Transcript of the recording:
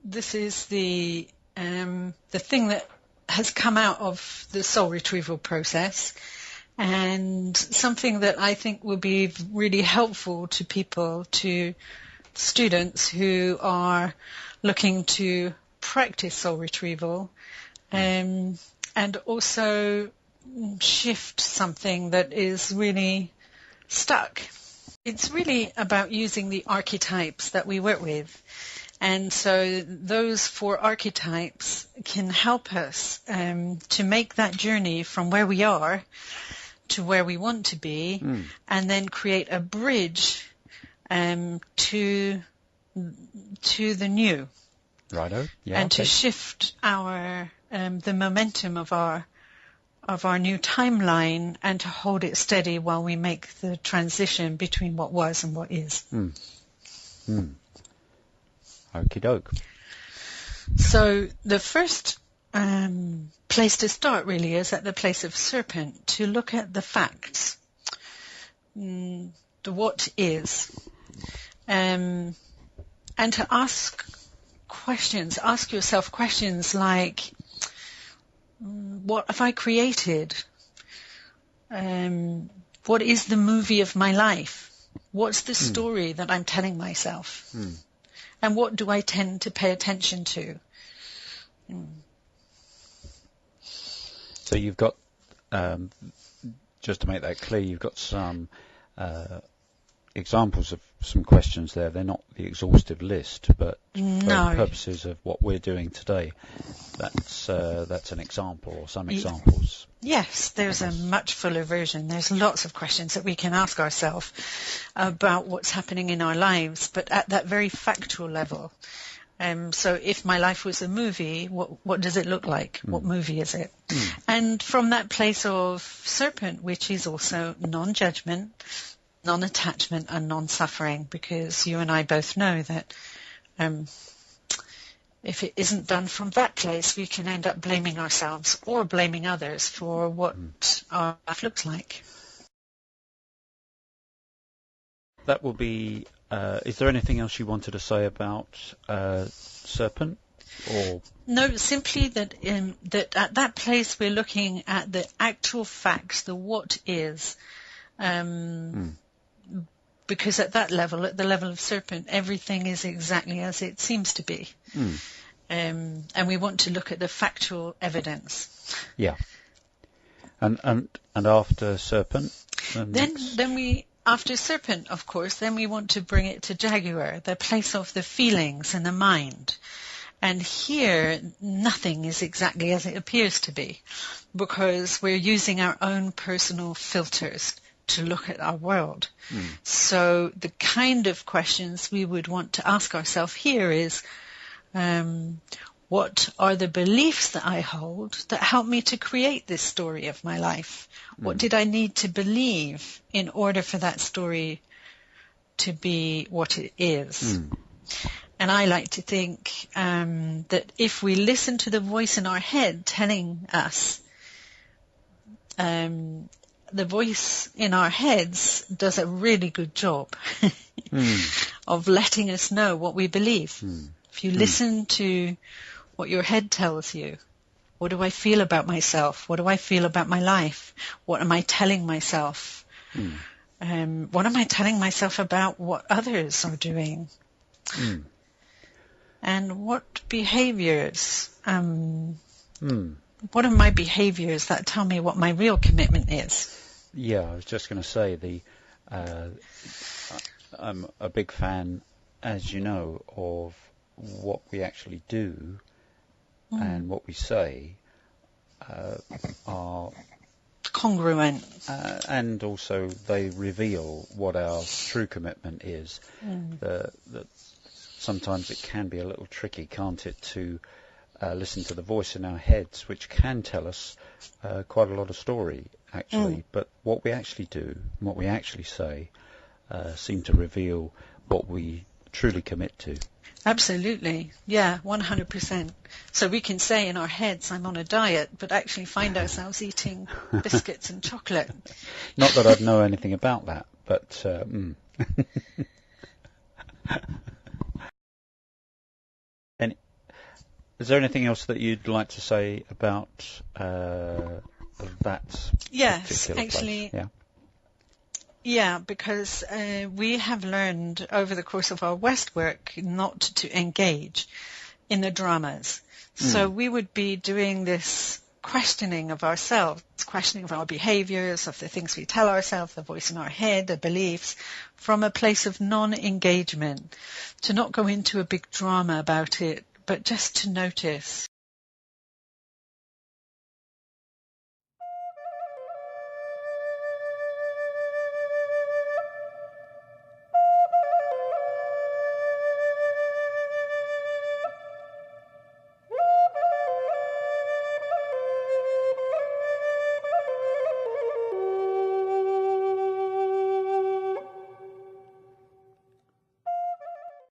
this is the thing that has come out of the soul retrieval process, and something that I think will be really helpful to people, to students who are looking to practice soul retrieval, and also shift something that is really stuck. It's really about using the archetypes that we work with. And so those 4 archetypes can help us to make that journey from where we are to where we want to be, and then create a bridge to the new. Righto. Yeah. And to shift our the momentum of our new timeline, and to hold it steady while we make the transition between what was and what is. Okie doke. So the first place to start really is at the place of Serpent, to look at the facts, the what is, and to ask yourself questions like, what have I created? What is the movie of my life? What's the story that I'm telling myself? And what do I tend to pay attention to? So you've got, just to make that clear, you've got some examples of some questions there. They're not the exhaustive list, but for the purposes of what we're doing today, that's an example, or some examples. Yes, there's a much fuller version. There's lots of questions that we can ask ourselves about what's happening in our lives, but at that very factual level. So if my life was a movie, what does it look like? What movie is it? And from that place of Serpent, which is also non-judgment, non-attachment and non-suffering, because you and I both know that if it isn't done from that place, we can end up blaming ourselves or blaming others for what our life looks like. That will be... is there anything else you wanted to say about Serpent? Or no, simply that that at that place we're looking at the actual facts, the what is. Because at that level, at the level of Serpent, everything is exactly as it seems to be. And we want to look at the factual evidence. Yeah. And after Serpent? After Serpent, of course, then we want to bring it to Jaguar, the place of the feelings and the mind. And here, nothing is exactly as it appears to be, because we're using our own personal filters to look at our world. So the kind of questions we would want to ask ourselves here is, what are the beliefs that I hold that help me to create this story of my life? What did I need to believe in order for that story to be what it is? And I like to think that if we listen to the voice in our head telling us, the voice in our heads does a really good job of letting us know what we believe. If you listen to what your head tells you, what do I feel about myself? What do I feel about my life? What am I telling myself? What am I telling myself about what others are doing? And what behaviors, what are my behaviors that tell me what my real commitment is? Yeah, I was just going to say, I'm a big fan, as you know, of what we actually do and what we say are congruent. And also they reveal what our true commitment is. That sometimes it can be a little tricky, can't it, to listen to the voice in our heads, which can tell us quite a lot of story, actually. But what we actually do, what we actually say, seem to reveal what we truly commit to. Absolutely. Yeah, 100%. So we can say in our heads, I'm on a diet, but actually find ourselves eating biscuits and chocolate. Not that I'd know anything about that, but... Is there anything else that you'd like to say about that Yes, particular actually, place? yeah, because we have learned over the course of our West work not to engage in the dramas. So we would be doing this questioning of ourselves, questioning of our behaviors, of the things we tell ourselves, the voice in our head, the beliefs, from a place of non-engagement, to not go into a big drama about it, but just to notice.